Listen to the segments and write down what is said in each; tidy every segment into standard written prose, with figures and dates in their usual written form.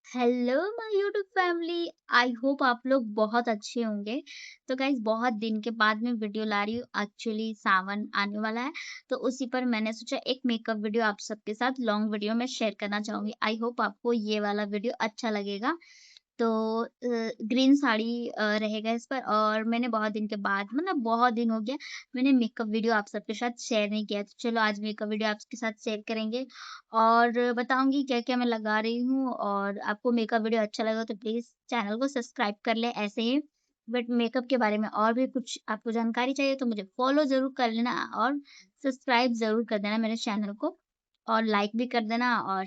Hello my YouTube family. I hope आप लोग बहुत अच्छे होंगे। तो गाइज बहुत दिन के बाद मैं वीडियो ला रही हूँ। एक्चुअली सावन आने वाला है, तो उसी पर मैंने सोचा एक मेकअप वीडियो आप सबके साथ लॉन्ग वीडियो में शेयर करना चाहूंगी। आई होप आपको ये वाला वीडियो अच्छा लगेगा। तो ग्रीन साड़ी रहेगा इस पर, और मैंने बहुत दिन के बाद मतलब बहुत दिन हो गया मैंने मेकअप वीडियो आप सबके साथ शेयर नहीं किया। तो चलो आज मेकअप वीडियो आपके साथ शेयर करेंगे और बताऊंगी क्या-क्या मैं लगा रही हूँ। और आपको मेकअप वीडियो अच्छा लगा तो प्लीज़ चैनल को सब्सक्राइब कर लें ऐसे ही। बट मेकअप के बारे में और भी कुछ आपको जानकारी चाहिए तो मुझे फॉलो ज़रूर कर लेना और सब्सक्राइब ज़रूर कर देना मेरे चैनल को, और लाइक भी कर देना और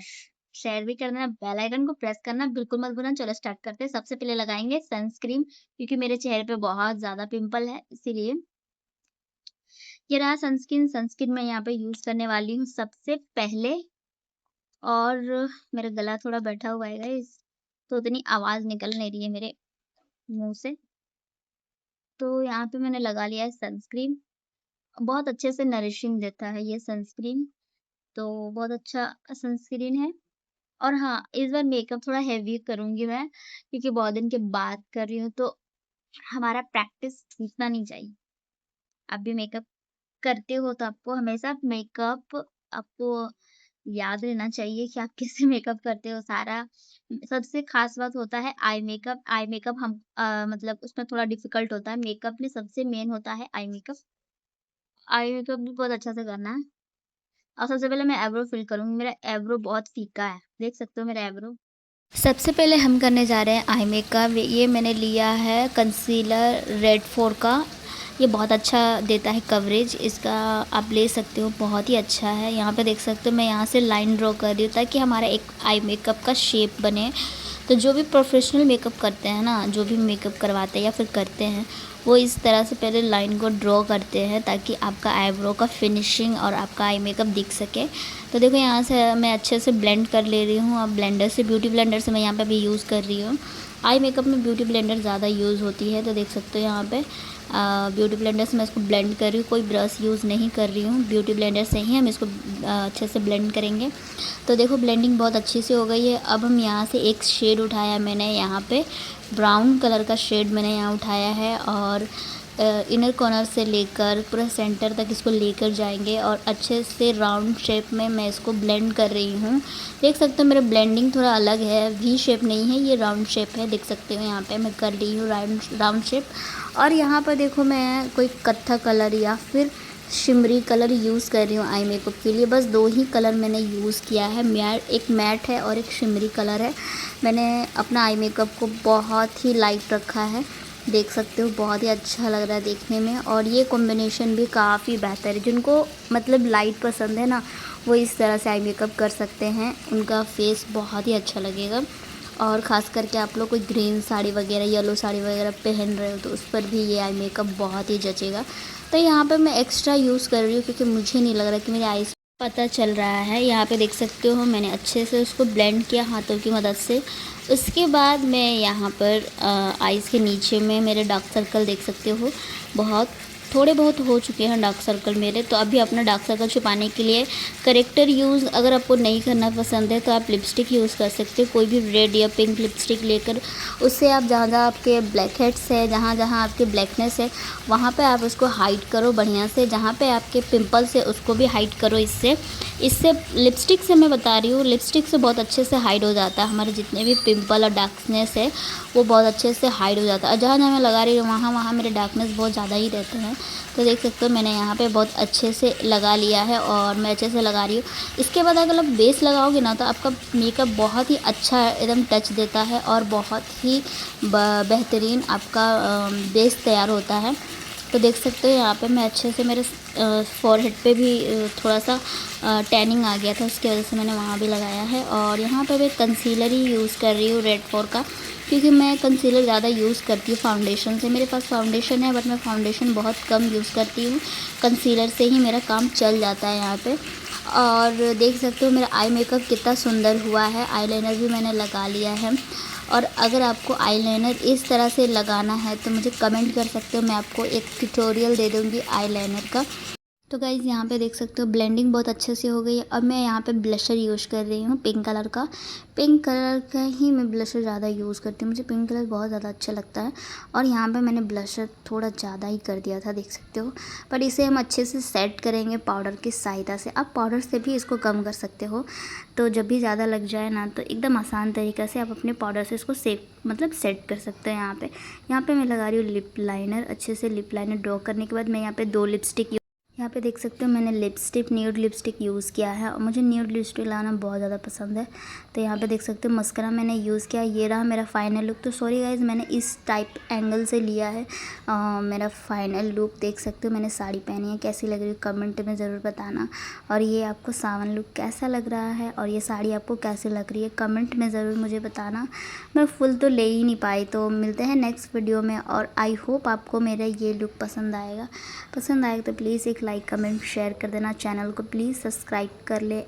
शेयर भी कर देना। बेल आइकन को प्रेस करना बिल्कुल मत भूलना। चलो स्टार्ट करते हैं। सबसे पहले लगाएँगे सनस्क्रीन, क्योंकि मेरे चेहरे पे बहुत ज़्यादा पिंपल है इसीलिए। ये रहा सनस्क्रीन। सनस्क्रीन मैं यहाँ पे यूज़ करने वाली हूँ सबसे पहले। और मेरा गला थोड़ा बैठा हुआ है गाइस, तो उतनी आवाज़ निकल नहीं रही है मेरे मुँह से। तो यहाँ पे मैंने लगा लिया है सनस्क्रीन। बहुत अच्छे से नरिशिंग देता है ये सनस्क्रीन, तो बहुत अच्छा सनस्क्रीन है। और हाँ, इस बार मेकअप थोड़ा हेवी करूँगी मैं, क्योंकि बहुत दिन के बाद कर रही हूँ, तो हमारा प्रैक्टिस छूटना नहीं चाहिए। आप भी मेकअप करते हो तो आपको हमेशा मेकअप आपको याद रहना चाहिए कि आप कैसे मेकअप करते हो सारा। सबसे ख़ास बात होता है आई मेकअप। आई मेकअप हम मतलब उसमें थोड़ा डिफ़िकल्ट होता है। मेकअप में सबसे मेन होता है आई मेकअप। आई मेकअप भी बहुत अच्छा से करना है। और सबसे पहले मैं आईब्रो फिल करूँगी। मेरा आईब्रो बहुत फीका है, देख सकते हो मेरा आईब्रो। सबसे पहले हम करने जा रहे हैं आई मेकअप। ये मैंने लिया है कंसीलर रेड 4 का। ये बहुत अच्छा देता है कवरेज इसका, आप ले सकते हो, बहुत ही अच्छा है। यहाँ पे देख सकते हो मैं यहाँ से लाइन ड्रॉ कर रही हूँ ताकि हमारा एक आई मेकअप का शेप बने। तो जो भी प्रोफेशनल मेकअप करते हैं ना, जो भी मेकअप करवाते हैं या फिर करते हैं, वो इस तरह से पहले लाइन को ड्रॉ करते हैं ताकि आपका आईब्रो का फिनिशिंग और आपका आई मेकअप दिख सके। तो देखो यहाँ से मैं अच्छे से ब्लेंड कर ले रही हूँ। अब ब्लेंडर से, ब्यूटी ब्लेंडर से मैं यहाँ पे भी यूज़ कर रही हूँ। आई मेकअप में ब्यूटी ब्लेंडर ज़्यादा यूज़ होती है, तो देख सकते हो यहाँ पे ब्यूटी ब्लेंडर से मैं इसको ब्लेंड कर रही हूँ। कोई ब्रश यूज़ नहीं कर रही हूँ, ब्यूटी ब्लेंडर से ही हम इसको अच्छे से ब्लेंड करेंगे। तो देखो ब्लेंडिंग बहुत अच्छी से हो गई है। अब हम यहाँ से एक शेड उठाया मैंने, यहाँ पे ब्राउन कलर का शेड मैंने यहाँ उठाया है, और इनर कॉर्नर से लेकर पूरा सेंटर तक इसको लेकर जाएंगे और अच्छे से राउंड शेप में मैं इसको ब्लेंड कर रही हूँ। देख सकते हो मेरा ब्लेंडिंग थोड़ा अलग है, वी शेप नहीं है, ये राउंड शेप है। देख सकते हो यहाँ पे मैं कर रही हूँ राउंड शेप। और यहाँ पर देखो मैं कोई कत्था कलर या फिर शिमरी कलर यूज़ कर रही हूँ आई मेकअप के लिए। बस दो ही कलर मैंने यूज़ किया है, एक मैट है और एक शिमरी कलर है। मैंने अपना आई मेकअप को बहुत ही लाइट रखा है, देख सकते हो बहुत ही अच्छा लग रहा है देखने में। और ये कॉम्बिनेशन भी काफ़ी बेहतर है। जिनको मतलब लाइट पसंद है ना, वो इस तरह से आई मेकअप कर सकते हैं, उनका फेस बहुत ही अच्छा लगेगा। और ख़ास करके आप लोग कोई ग्रीन साड़ी वगैरह, येलो साड़ी वगैरह पहन रहे हो तो उस पर भी ये आई मेकअप बहुत ही जचेगा। तो यहाँ पे मैं एक्स्ट्रा यूज़ कर रही हूँ क्योंकि मुझे नहीं लग रहा कि मेरे आईज़ पता चल रहा है। यहाँ पे देख सकते हो मैंने अच्छे से उसको ब्लेंड किया हाथों की मदद से। उसके बाद मैं यहाँ पर आईज़ के नीचे में मेरे डार्क सर्कल देख सकते हो, बहुत थोड़े बहुत हो चुके हैं डार्क सर्कल मेरे। तो अभी अपना डार्क सर्कल छुपाने के लिए करेक्टर यूज़ अगर आपको नहीं करना पसंद है तो आप लिपस्टिक यूज़ कर सकते हो, कोई भी रेड या पिंक लिपस्टिक लेकर। उससे आप जहाँ जहाँ आपके ब्लैक हेड्स है, जहाँ जहाँ आपके ब्लैकनेस है, वहाँ पे आप उसको हाइड करो बढ़िया से। जहाँ पे आपके पिंपल्स है उसको भी हाइड करो इससे। इससे लिपस्टिक से मैं बता रही हूँ, लिपस्टिक से बहुत अच्छे से हाइड हो जाता है हमारे जितने भी पिंपल और डार्कनेस है, वो बहुत अच्छे से हाइड हो जाता है। और जहाँ जहाँ मैं लगा रही हूँ वहाँ वहाँ मेरे डार्कनेस बहुत ज़्यादा ही रहते हैं। तो देख सकते हो मैंने यहाँ पे बहुत अच्छे से लगा लिया है और मैं अच्छे से लगा रही हूँ। इसके बाद अगर आप बेस लगाओगे ना तो आपका मेकअप बहुत ही अच्छा एकदम टच देता है और बहुत ही बेहतरीन आपका बेस तैयार होता है। तो देख सकते हो यहाँ पे मैं अच्छे से मेरे फ़ोरहेड पे भी थोड़ा सा टैनिंग आ गया था, उसकी वजह से मैंने वहाँ भी लगाया है। और यहाँ पे मैं कंसीलर ही यूज़ कर रही हूँ रेड 4 का, क्योंकि मैं कंसीलर ज़्यादा यूज़ करती हूँ फाउंडेशन से। मेरे पास फाउंडेशन है बट मैं फाउंडेशन बहुत कम यूज़ करती हूँ, कंसीलर से ही मेरा काम चल जाता है यहाँ पे। और देख सकते हो मेरा आई मेकअप कितना सुंदर हुआ है। आईलाइनर भी मैंने लगा लिया है। और अगर आपको आईलाइनर इस तरह से लगाना है तो मुझे कमेंट कर सकते हो, मैं आपको एक ट्यूटोरियल दे दूँगी आईलाइनर का। तो गाइज़ यहाँ पे देख सकते हो ब्लेंडिंग बहुत अच्छे से हो गई है। अब मैं यहाँ पे ब्लशर यूज़ कर रही हूँ पिंक कलर का। पिंक कलर का ही मैं ब्लशर ज़्यादा यूज़ करती हूँ, मुझे पिंक कलर बहुत ज़्यादा अच्छा लगता है। और यहाँ पे मैंने ब्लशर थोड़ा ज़्यादा ही कर दिया था, देख सकते हो। पर इसे हम अच्छे से सेट करेंगे पाउडर की सहायता से। आप पाउडर से भी इसको कम कर सकते हो, तो जब भी ज़्यादा लग जाए ना तो एकदम आसान तरीक़े से आप अपने पाउडर से इसको सेट कर सकते हैं। यहाँ पे मैं लगा रही हूँ लिप लाइनर। अच्छे से लिप लाइनर ड्रॉ करने के बाद मैं यहाँ पे 2 लिपस्टिक, यहाँ पे देख सकते हो मैंने न्यूड लिपस्टिक यूज़ किया है और मुझे न्यूड लिपस्टिक लगाना बहुत ज़्यादा पसंद है। तो यहाँ पे देख सकते हो मस्करा मैंने यूज़ किया। ये रहा मेरा फाइनल लुक। तो सॉरी गाइज़, मैंने इस टाइप एंगल से लिया है मेरा फाइनल लुक। देख सकते हो मैंने साड़ी पहनी है, कैसी लग रही है कमेंट में ज़रूर बताना। और ये आपको सावन लुक कैसा लग रहा है और ये साड़ी आपको कैसी लग रही है कमेंट में ज़रूर मुझे बताना। मैं फुल तो ले ही नहीं पाई, तो मिलते हैं नेक्स्ट वीडियो में। और आई होप आपको मेरा ये लुक पसंद आएगा तो प्लीज़ एक लाइक कमेंट शेयर कर देना। चैनल को प्लीज़ सब्सक्राइब कर ले।